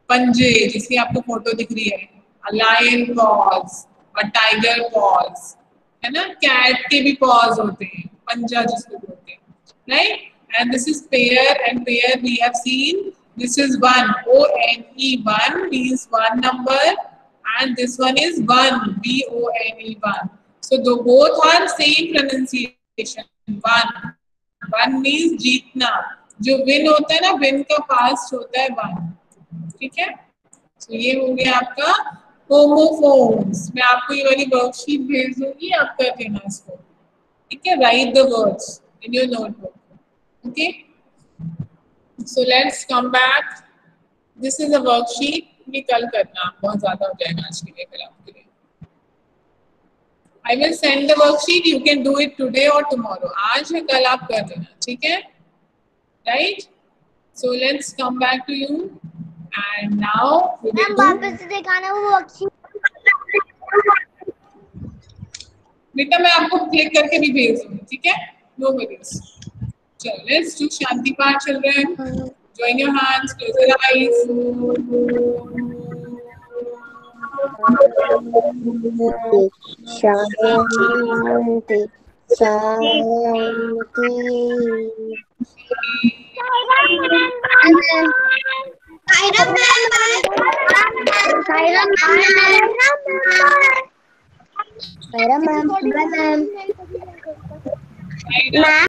पंजे, जिसकी आपको फोटो दिख रही है, a lion pause, a tiger pause, है ना? कैट के भी pause होते हैं, पंजा जिसको बोलते हैं, right? And this is pair, and pair we have seen. This is one, O-N-E, one means one number, and this one is one, B-O-N-E, one. So the both are same pronunciation. One means जीतना, जो win होता है ना, win का past होता है one, ठीक है? So ये हो गया आपका homophones. मैं आपको ये वाली वर्कशीट भेज दूंगी, आप कर देना इसको, ठीक है? Write the words in your notebook. Okay, so let's come back. This is a worksheet. ये कल करना, बहुत ज़्यादा हो जाएगा आज के लिए, फिर आपके लिए. I will send the worksheet. You can do it today or tomorrow. आज या कल आप कर देना, ठीक है? Right? So let's come back to you. And now we will do. वापस से दिखाना वो वर्कशीट. बेटा मैं आपको क्लिक करके भी भेज दूँगी, ठीक है? No worries. चलो, let's do शांति पाठ, children. Join your hands, close your eyes. Shanti Shanti. Saira ma'am.